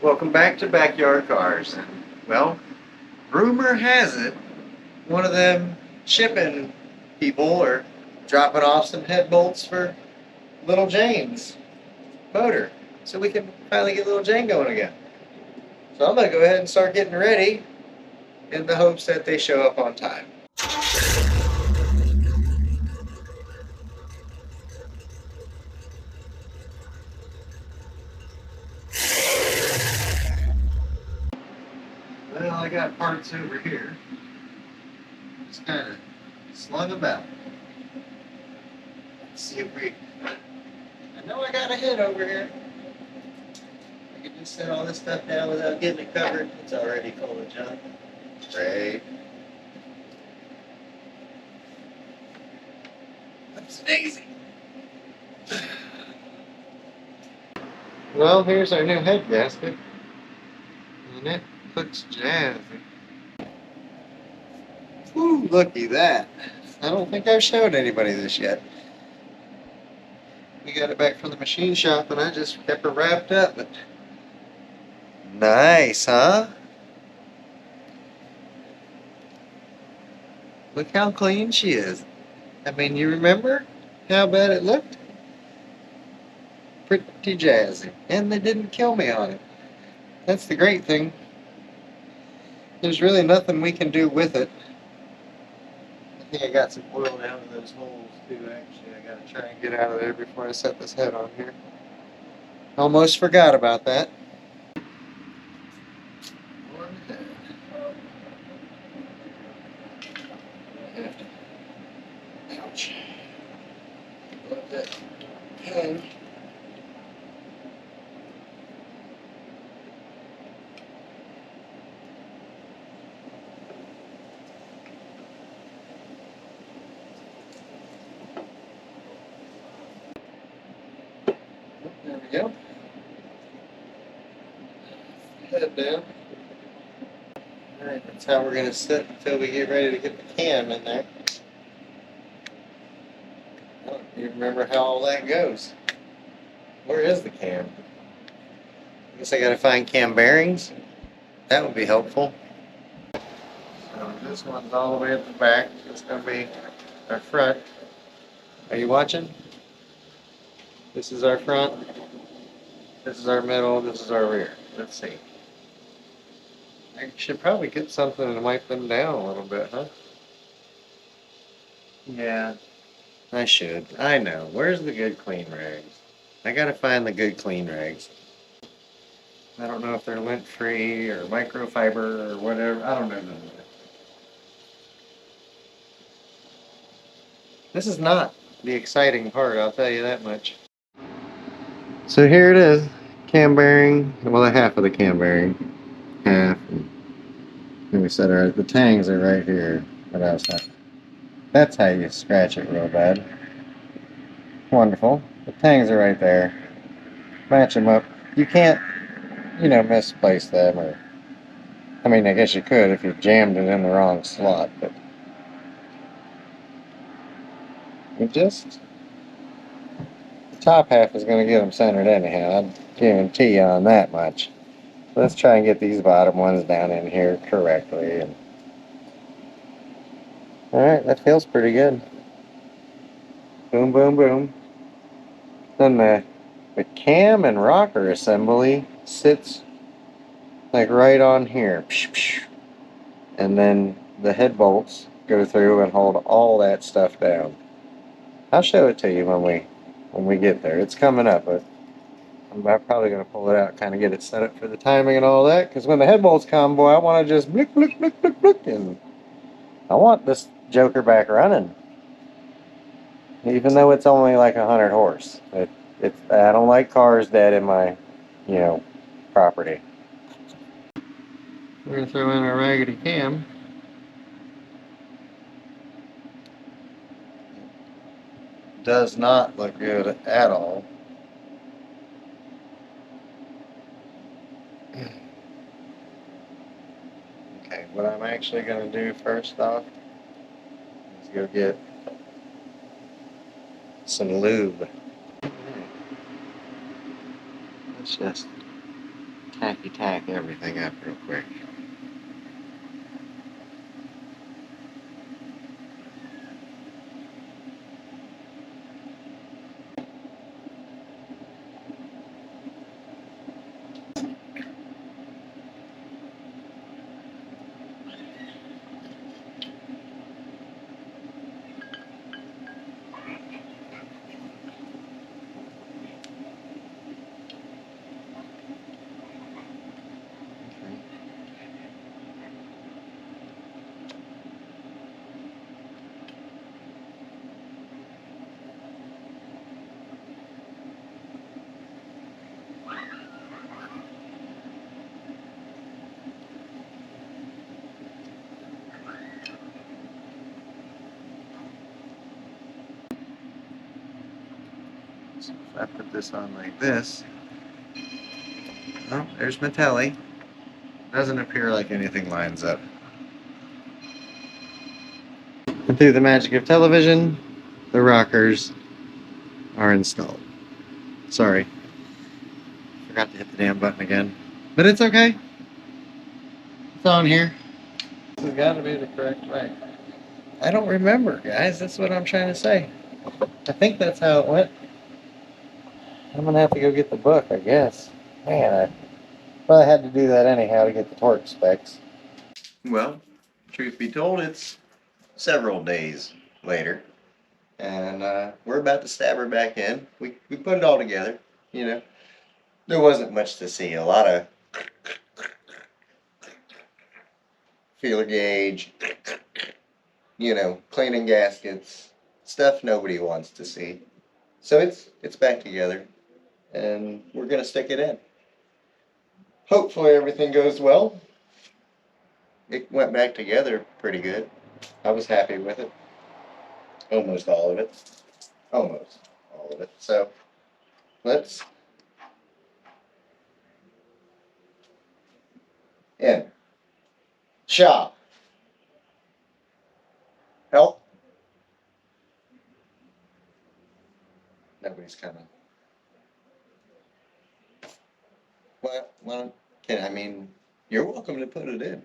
Welcome back to Backyard Cars. And, well, rumor has it one of them shipping people are dropping off some head bolts for little Jane's motor so we can finally get little Jane going again. So I'm going to go ahead and start getting ready in the hopes that they show up on time. Well, I got parts over here. Just kind of slung about. Let's see if we... I know I got a head over here. I can just set all this stuff down without getting it covered. It's already full of junk. Great. That's Daisy. Well, here's our new head gasket. And it looks jazzy. Ooh, looky that. I don't think I've showed anybody this yet. We got it back from the machine shop and I just kept her wrapped up. But nice, huh? Look how clean she is. I mean, you remember how bad it looked? Pretty jazzy. And they didn't kill me on it. That's the great thing. There's really nothing we can do with it. I think I got some oil down in those holes too, actually. I gotta try and get out of there before I set this head on here. Almost forgot about that. One head. Ouch. Let that hang. There we go. Head down. Alright, that's how we're going to sit until we get ready to get the cam in there. I don't even remember how all that goes. Where is the cam? I guess I got to find cam bearings. That would be helpful. So this one's all the way at the back. It's going to be our front. Are you watching? This is our front. This is our middle. This is our rear. Let's see. I should probably get something to wipe them down a little bit, huh? Yeah, I should. I know. Where's the good clean rags? I gotta find the good clean rags. I don't know if they're lint free or microfiber or whatever. I don't know none of that. This is not the exciting part, I'll tell you that much. So here it is. Cam bearing. Well, half of the cam bearing. Half. And we said the tangs are right here. What else? That's how you scratch it real bad. Wonderful. The tangs are right there. Match them up. You can't, misplace them, or I mean, I guess you could if you jammed it in the wrong slot, but the top half is going to get them centered anyhow. I guarantee you on that much. Let's try and get these bottom ones down in here correctly. And alright, that feels pretty good. Boom, boom, boom. Then the cam and rocker assembly sits like right on here. And then the head bolts go through and hold all that stuff down. I'll show it to you when we get there. It's coming up, but I'm probably going to pull it out, kind of get it set up for the timing and all that, because when the head bolts come, boy, I want to just blick, blick, blick, blick, blick, and I want this joker back running. Even though it's only like 100 horse. I don't like cars dead in my, property. We're going to throw in our raggedy cam. Does not look good at all. Okay, what I'm actually going to do first off is go get some lube. Let's just tack everything up real quick. So if I put this on like this, oh, there's my telly. Doesn't appear like anything lines up. And through the magic of television, the rockers are installed. Sorry, forgot to hit the damn button again. But it's okay. It's on here. This has got to be the correct way. I don't remember, guys. That's what I'm trying to say. I think that's how it went. I'm going to have to go get the book, I guess. Man, I had to do that anyhow to get the torque specs. Well, truth be told, it's several days later. And we're about to stab her back in. We put it all together, you know. There wasn't much to see. A lot of feeler gauge, you know, cleaning gaskets, stuff nobody wants to see. So it's back together, and we're gonna stick it in. Hopefully everything goes well. It went back together pretty good. I was happy with it. Almost all of it. Almost all of it. So let's in. Shop. Help. Nobody's coming. Well, I mean, you're welcome to put it in.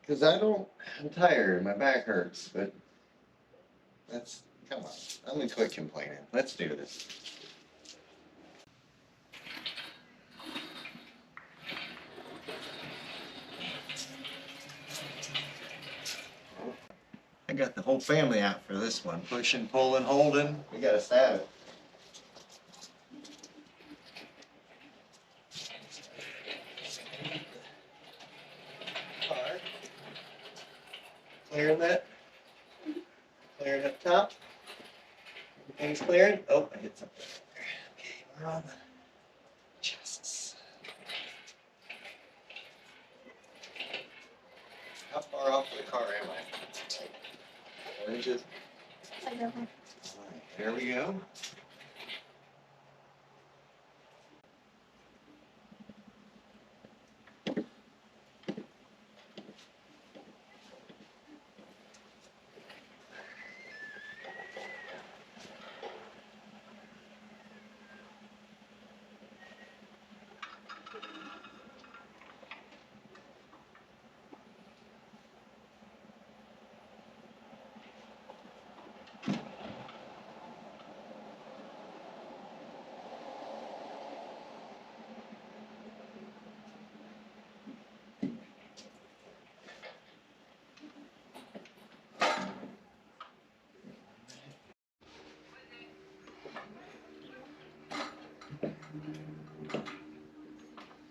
Because I'm tired, my back hurts, but come on, I'm gonna quit complaining. Let's do this. I got the whole family out for this one. Pushing, pulling, holding. We gotta stab it. Clearing that. Clearing up top. Everything's clearing. Oh, I hit something. Okay, we're on the chests. How far off the car am I? 4 inches? I don't know. All right, there we go.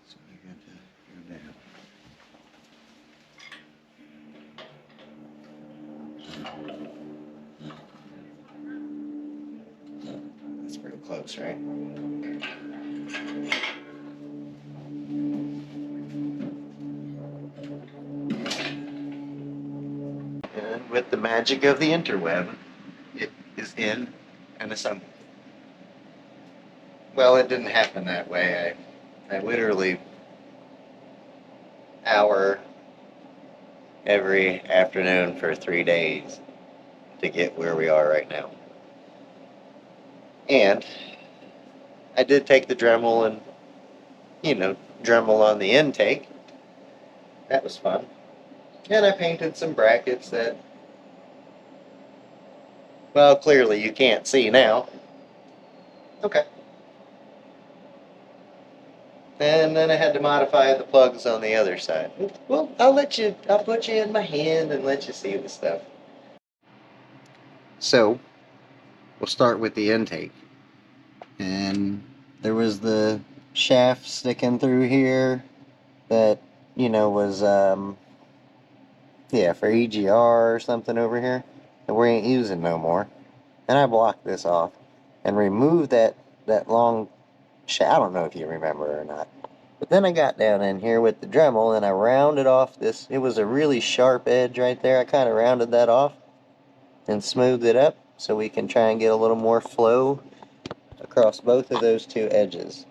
So I got to go down. That's pretty close, right? And with the magic of the interweb, it is in and assembled. Well, it didn't happen that way. I literally hour every afternoon for 3 days to get where we are right now. And I did take the Dremel and you know, Dremel on the intake. That was fun. And I painted some brackets that, well, clearly you can't see now. Okay. And then I had to modify the plugs on the other side. Well, I'll put you in my hand and let you see the stuff. So, we'll start with the intake. And there was the shaft sticking through here that, you know, was, yeah, for EGR or something over here that we ain't using no more. And I blocked this off and removed that long shaft. I don't know if you remember or not. But then I got down in here with the Dremel and I rounded off this. It was a really sharp edge right there. I kind of rounded that off and smoothed it up so we can try and get a little more flow across both of those two edges.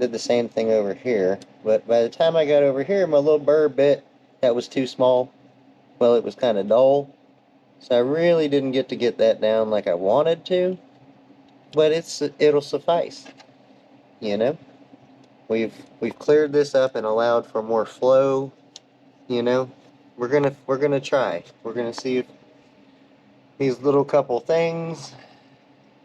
Did the same thing over here, but by the time I got over here, my little burr bit that was too small, well, it was kind of dull, so I really didn't get to get that down like I wanted to, but it'll suffice, you know. We've cleared this up and allowed for more flow, you know. We're gonna try. We're gonna see if these little couple things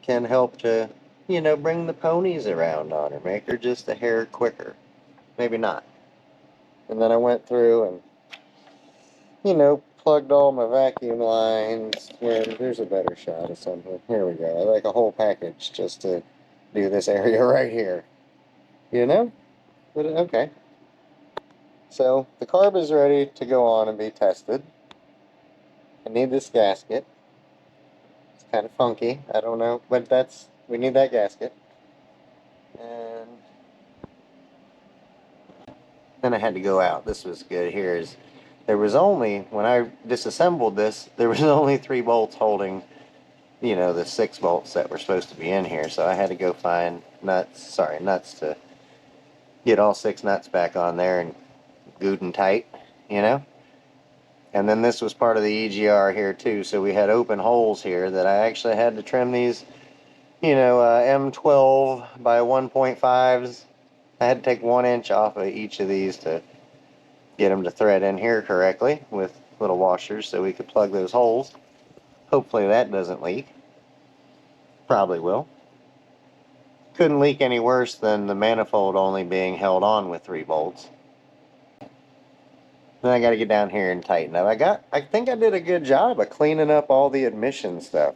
can help to, you know, bring the ponies around on her, make her just a hair quicker. Maybe not. And then I went through and, you know, plugged all my vacuum lines. Where there's a better shot of something. Here we go. I like a whole package just to do this area right here. You know? But okay. So the carb is ready to go on and be tested. I need this gasket. It's kind of funky. I don't know, but we need that gasket. And then I had to go out. This was good. There was only, when I disassembled this, there was only 3 bolts holding, you know, the 6 bolts that were supposed to be in here. So I had to go find nuts to get all 6 nuts back on there and good and tight, you know. And then this was part of the EGR here too. So we had open holes here that I actually had to trim these, you know, M12 by 1.5s. I had to take 1 inch off of each of these to get them to thread in here correctly with little washers so we could plug those holes. Hopefully that doesn't leak. Probably will. Couldn't leak any worse than the manifold only being held on with 3 bolts. Then I got to get down here and tighten up. I think I did a good job of cleaning up all the admission stuff.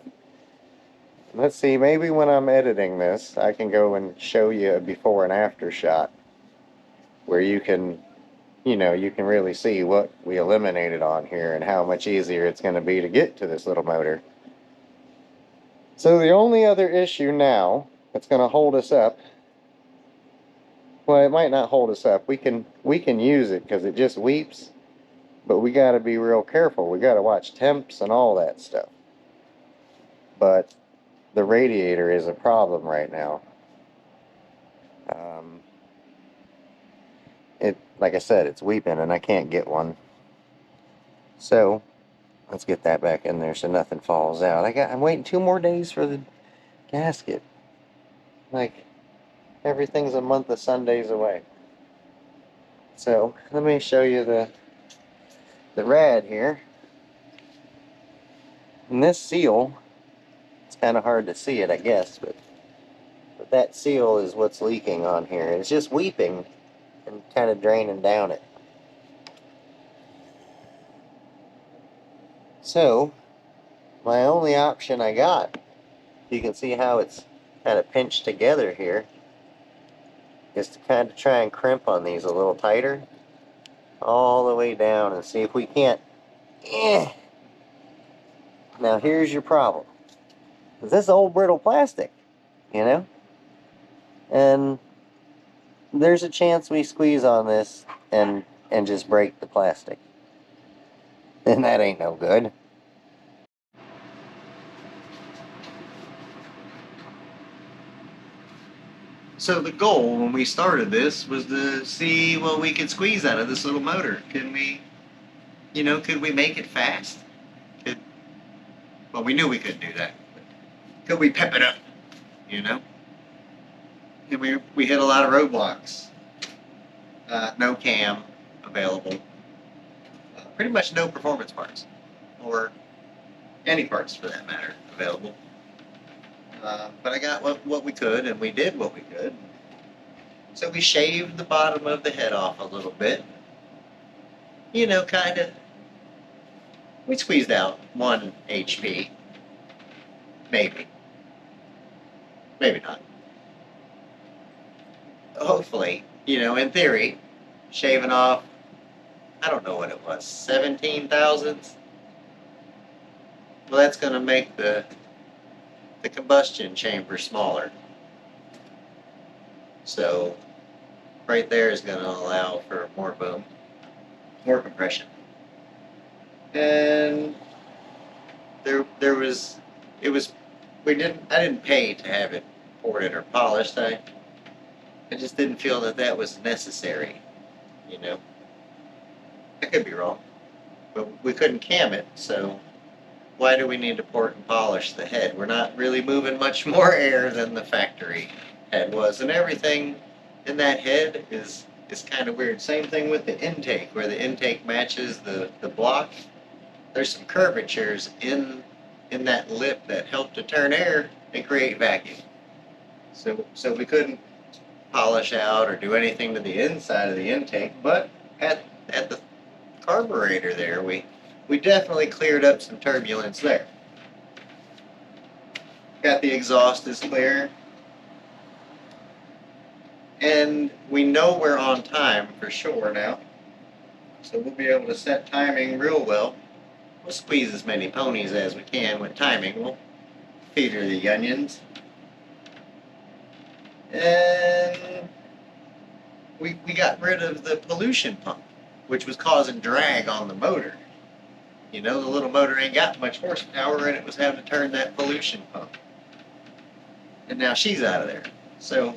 Let's see, maybe when I'm editing this, I can go and show you a before and after shot where you can, you know, you can really see what we eliminated on here and how much easier it's going to be to get to this little motor. So the only other issue now that's going to hold us up, well, it might not hold us up. We can use it because it just weeps, but we got to be real careful. We got to watch temps and all that stuff. But the radiator is a problem right now. Like I said, it's weeping and I can't get one. So let's get that back in there so nothing falls out. I'm waiting 2 more days for the gasket. Like, everything's a month of Sundays away. So let me show you the rad here. And this seal, it's kind of hard to see it, I guess, but that seal is what's leaking on here. It's just weeping and kind of draining down it. So my only option I got, you can see how it's kind of pinched together here, is to kind of try and crimp on these a little tighter all the way down and see if we can't. Now here's your problem. This is old brittle plastic, you know, and there's a chance we squeeze on this and just break the plastic, and that ain't no good. So the goal when we started this was to see what we could squeeze out of this little motor. Could we, you know, could we make it fast? Well, we knew we couldn't do that. Could we pep it up, you know? And we hit a lot of roadblocks. No cam available. Pretty much no performance parts, or any parts for that matter, available. But I got what we could, and we did what we could. So we shaved the bottom of the head off a little bit. You know, kind of. We squeezed out 1 HP. Maybe. Maybe not. Hopefully, you know, in theory, shaving off, I don't know what it was, 17 thousandths? Well, that's going to make the combustion chamber smaller. So, right there is going to allow for more boom, more compression. And I didn't pay to have it ported or polished. I just didn't feel that was necessary, you know. I could be wrong, but we couldn't cam it, so why do we need to port and polish the head? We're not really moving much more air than the factory head was, and everything in that head is kind of weird. Same thing with the intake, where the intake matches the block. There's some curvatures in that lip that help to turn air and create vacuum. So we couldn't polish out or do anything to the inside of the intake, but at the carburetor there, we definitely cleared up some turbulence there. Got the exhaust is clear. And we know we're on time for sure now. So we'll be able to set timing real well. We'll squeeze as many ponies as we can with timing. We'll feed her the onions. And we got rid of the pollution pump, which was causing drag on the motor. You know, the little motor ain't got much horsepower, and it was having to turn that pollution pump. And now she's out of there. So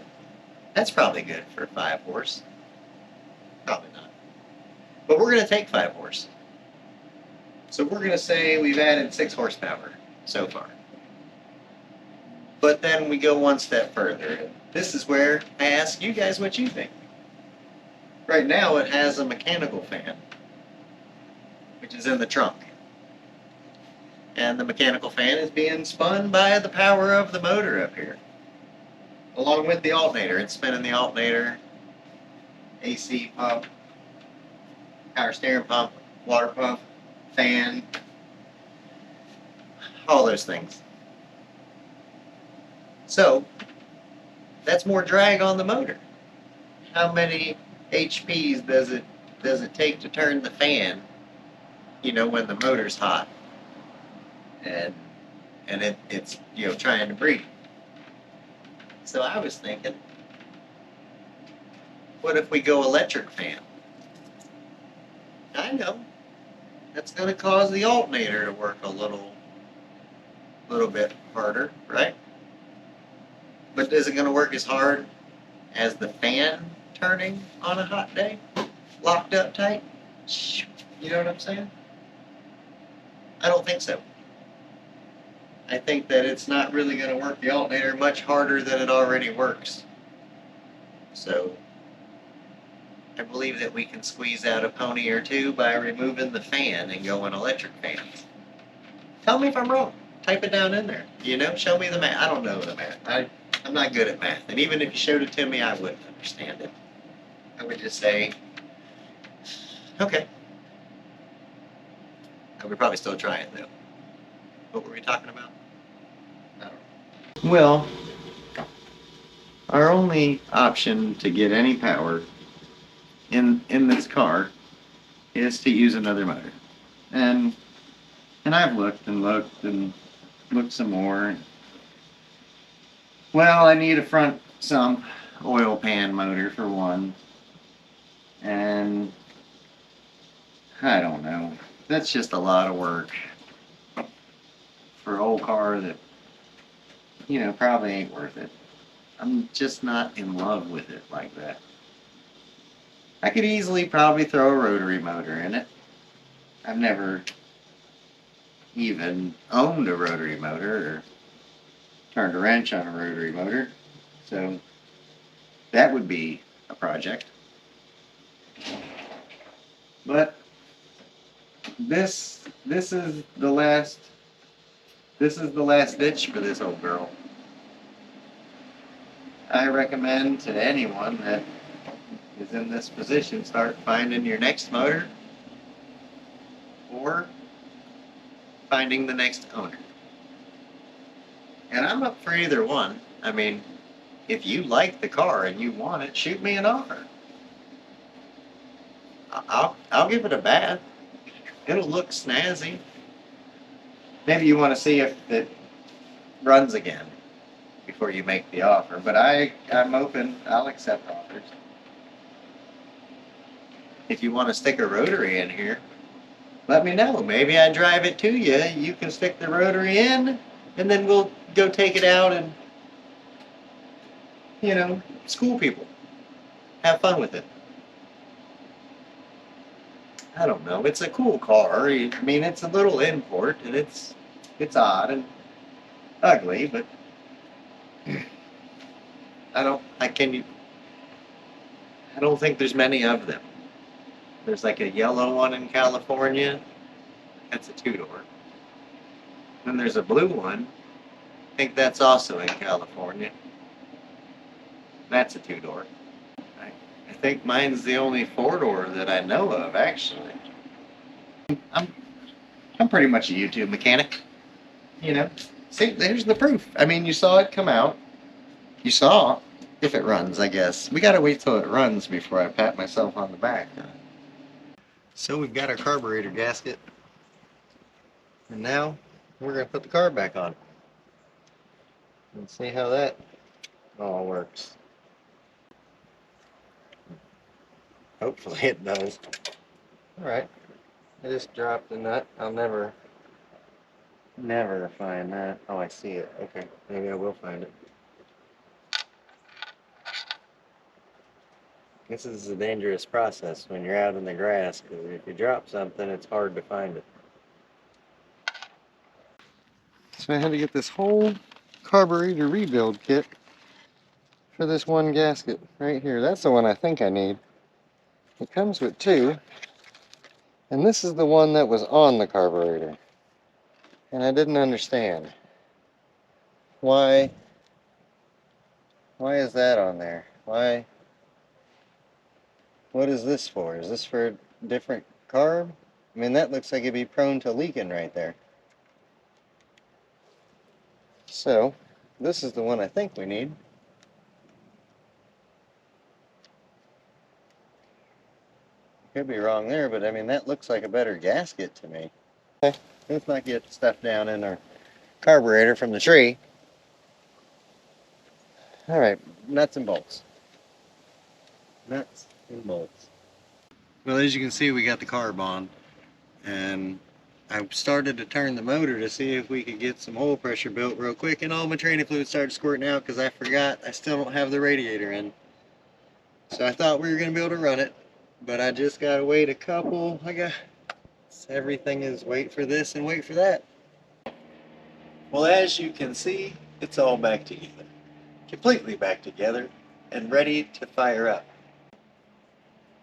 that's probably good for 5 horse. Probably not. But we're going to take 5 horse. So we're going to say we've added 6 horsepower so far. But then we go one step further. This is where I ask you guys what you think. Right now it has a mechanical fan, which is in the trunk. And the mechanical fan is being spun by the power of the motor up here. Along with the alternator. It's spinning the alternator, AC pump, power steering pump, water pump, fan, all those things. So, that's more drag on the motor. How many HPs does it take to turn the fan, you know, when the motor's hot and it's you know, trying to breathe? So I was thinking, what if we go electric fan? I know that's going to cause the alternator to work a little bit harder, right? But is it going to work as hard as the fan turning on a hot day? Locked up tight? You know what I'm saying? I don't think so. I think that it's not really going to work the alternator much harder than it already works. So, I believe that we can squeeze out a pony or two by removing the fan and going electric fans. Tell me if I'm wrong. Type it down in there. You know, show me the math. I don't know the math. I'm not good at math. And even if you showed it to me, I wouldn't understand it. I would just say, okay. I would probably still try it, though. What were we talking about? I don't know. Well, our only option to get any power in this car is to use another motor. And I've looked and looked and looked some more. Well, I need a front sump oil pan motor for one. And I don't know. That's just a lot of work for an old car that, you know, probably ain't worth it. I'm just not in love with it like that. I could easily probably throw a rotary motor in it. I've never even owned a rotary motor or turned a wrench on a rotary motor. So that would be a project. But this is the last ditch for this old girl. I recommend to anyone that is in this position, start finding your next motor or finding the next owner. And I'm up for either one. I mean, if you like the car and you want it, shoot me an offer. I'll give it a bath. It'll look snazzy. Maybe you want to see if it runs again before you make the offer. But I'm open. I'll accept offers. If you want to stick a rotary in here, let me know. Maybe I drive it to you. You can stick the rotary in, and then we'll go take it out and, school people. Have fun with it. I don't know. It's a cool car. I mean, it's a little import, and it's odd and ugly, but I don't think there's many of them. There's like a yellow one in California. That's a two-door. Then there's a blue one. I think that's also in California. That's a two-door. I think mine's the only four-door that I know of, actually. I'm pretty much a YouTube mechanic. See, there's the proof. I mean, you saw it come out. You saw if it runs, I guess. We gotta wait till it runs before I pat myself on the back. So we've got our carburetor gasket. And now we're gonna put the car back on. And see how that all works. Hopefully it does. Alright. I just dropped the nut. I'll never find that. Oh, I see it. Okay, maybe I will find it. This is a dangerous process when you're out in the grass, because if you drop something, it's hard to find it. So I had to get this whole carburetor rebuild kit for this one gasket right here. That's the one I think I need. It comes with two, and this is the one that was on the carburetor. And I didn't understand. Why is that on there? Why? What is this for? Is this for a different carb? I mean, that looks like it'd be prone to leaking right there. So, this is the one I think we need. Could be wrong there, but I mean, that looks like a better gasket to me. Okay, let's not get stuff down in our carburetor from the tree. Alright, nuts and bolts. Nuts and bolts. Well, as you can see, we got the carb on, and I started to turn the motor to see if we could get some oil pressure built real quick, and all my training fluid started squirting out because I forgot I still don't have the radiator in. So I thought we were going to be able to run it, but I just got to wait a couple. Everything is wait for this and wait for that. Well, as you can see, it's all back together. Completely back together and ready to fire up.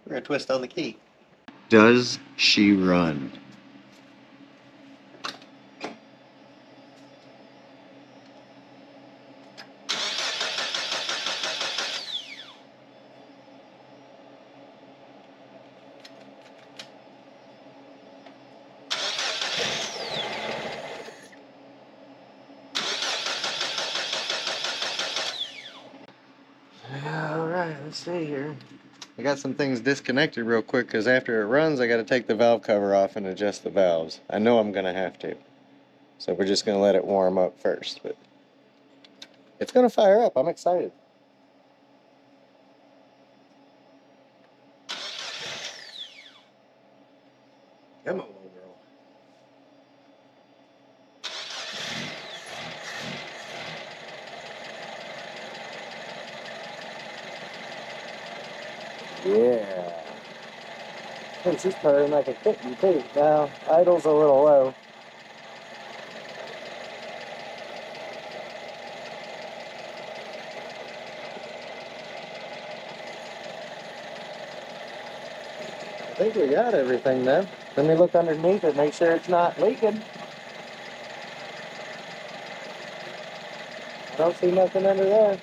We're going to twist on the key. Does she run? Alright, let's see here. I got some things disconnected real quick because after it runs, I got to take the valve cover off and adjust the valves. I know I'm going to have to. So we're just going to let it warm up first. But it's going to fire up. I'm excited. Come on, little girl. Yeah. Hey, she's purring like a kitten too. Now, idle's a little low. think we got everything then. Let me look underneath it, make sure it's not leaking. I don't see nothing under there.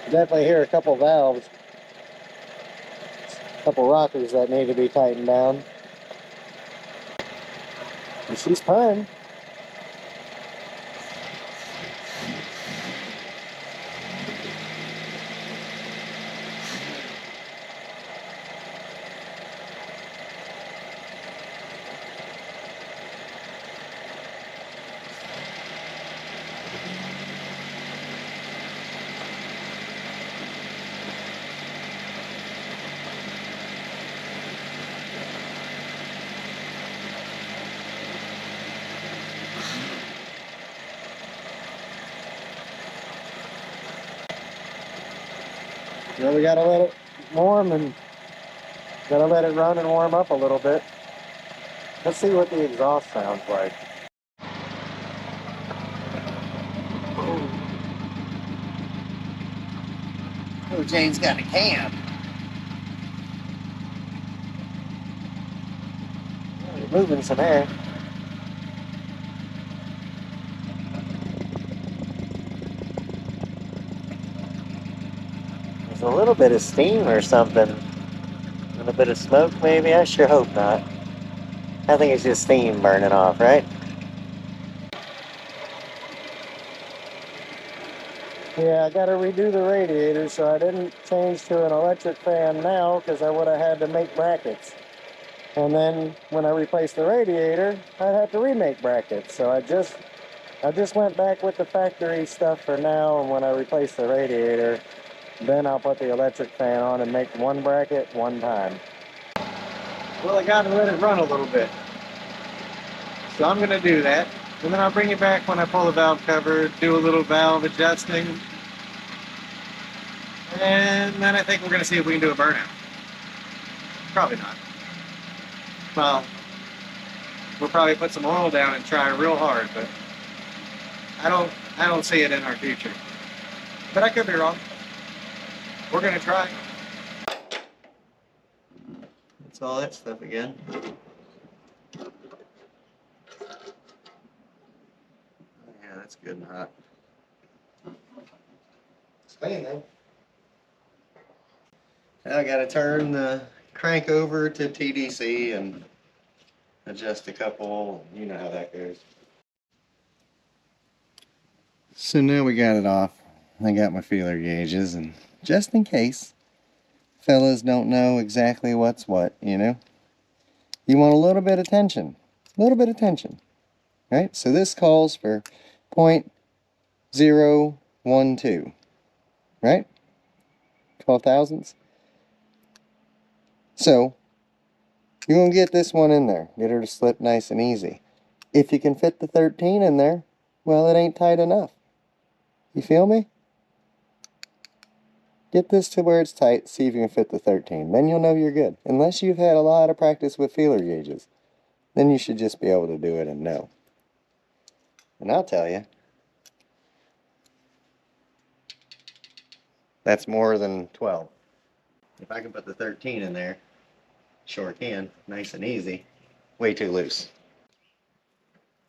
Definitely hear a couple valves, a couple rockers that need to be tightened down. And she's fine. Well, we gotta let it warm and gotta let it run and warm up a little bit. Let's see what the exhaust sounds like. Oh, Jane's got a cam. Oh, you're moving some air. There's a little bit of steam or something. A little bit of smoke maybe? I sure hope not. I think it's just steam burning off, right? Yeah, I gotta redo the radiator, so I didn't change to an electric fan now because I would have had to make brackets. And then when I replaced the radiator, I'd have to remake brackets. So I just went back with the factory stuff for now, and when I replace the radiator, then I'll put the electric fan on and make one bracket one time. Well, I gotta let it run a little bit. So I'm gonna do that. And then I'll bring it back when I pull the valve cover, do a little valve adjusting. And then I think we're gonna see if we can do a burnout. Probably not. Well, we'll probably put some oil down and try real hard, but I don't see it in our future. But I could be wrong. We're gonna try. That's all that stuff again. Yeah, that's good and hot. It's clean then. Now I gotta turn the crank over to TDC and adjust a couple, you know how that goes. So now we got it off. I got my feeler gauges, and just in case fellas don't know exactly what's what, you know, you want a little bit of tension. A little bit of tension. Right? So this calls for 0.012. Right? 12 thousandths. So you're going to get this one in there. Get her to slip nice and easy. If you can fit the 13 in there, well, it ain't tight enough. You feel me? Get this to where it's tight, see if you can fit the 13. Then you'll know you're good. Unless you've had a lot of practice with feeler gauges, then you should just be able to do it and know. And I'll tell you, that's more than 12. If I can put the 13 in there, sure can, nice and easy. Way too loose.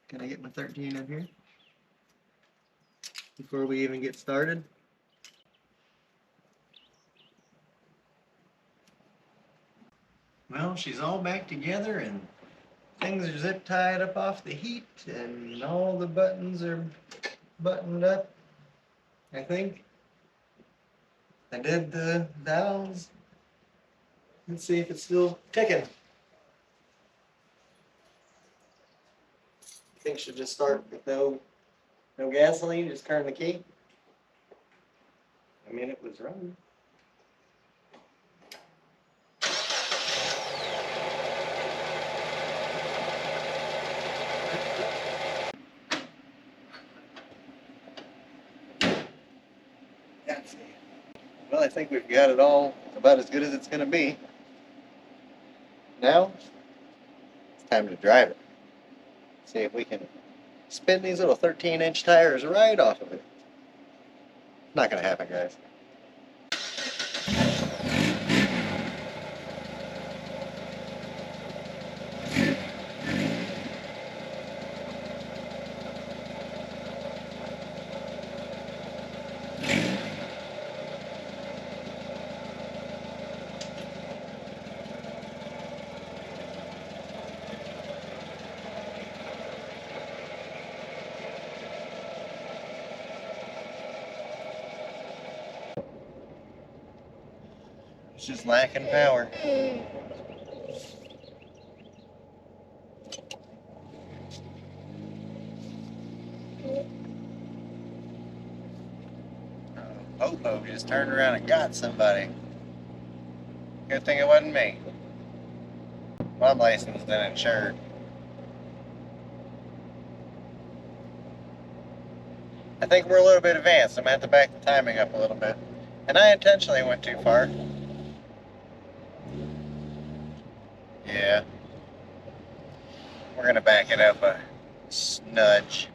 Can I get my 13 in here before we even get started? Well, she's all back together and things are zip tied up off the heat and all the buttons are buttoned up. I think I did the valves. Let's see if it's still ticking. I think she'll just start with no gasoline, just turn the key. I mean, it was running. Well, I think we've got it all about as good as it's going to be. Now, it's time to drive it. See if we can spin these little 13-inch tires right off of it. Not going to happen, guys. It's just lacking power. Popo just turned around and got somebody. Good thing it wasn't me. Well, I'm licensed and insured. I think we're a little bit advanced. I'm going to have to back the timing up a little bit. And I intentionally went too far. Yeah. We're going to back it up a snudge.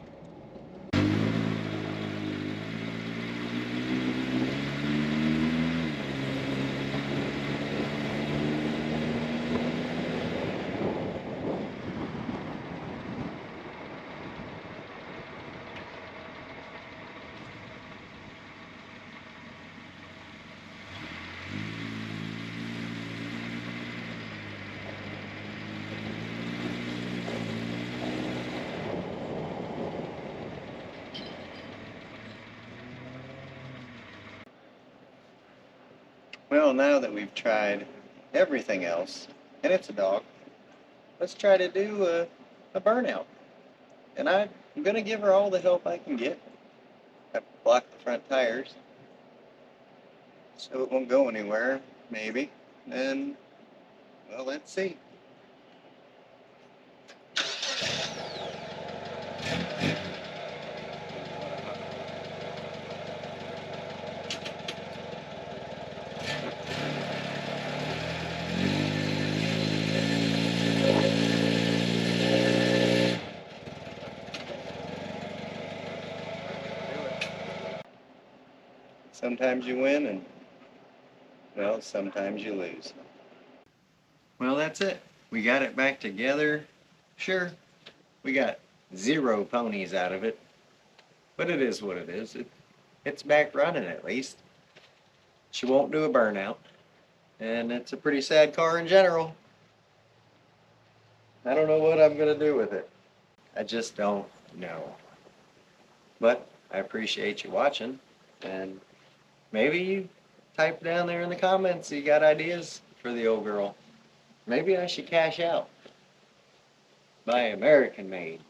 Well, now that we've tried everything else, and it's a dog, let's try to do a burnout. And I'm going to give her all the help I can get. I blocked the front tires so it won't go anywhere, maybe. And, well, let's see. Sometimes you win and, well, sometimes you lose. Well, that's it. We got it back together. Sure, we got 0 ponies out of it, but it is what it is. It's back running at least. She won't do a burnout, and it's a pretty sad car in general. I don't know what I'm going to do with it. I just don't know. But I appreciate you watching, and maybe you type down there in the comments you got ideas for the old girl. Maybe I should cash out. Buy American made.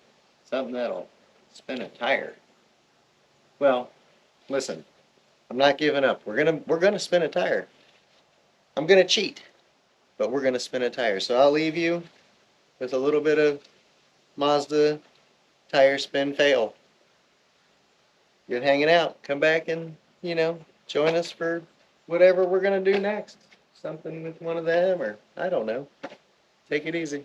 Something that'll spin a tire. Well, listen, I'm not giving up. We're gonna spin a tire. I'm gonna cheat, but we're gonna spin a tire. So I'll leave you with a little bit of Mazda tire spin fail. Good hanging out. Come back and, join us for whatever we're gonna do next. Something with one of them, or I don't know. Take it easy.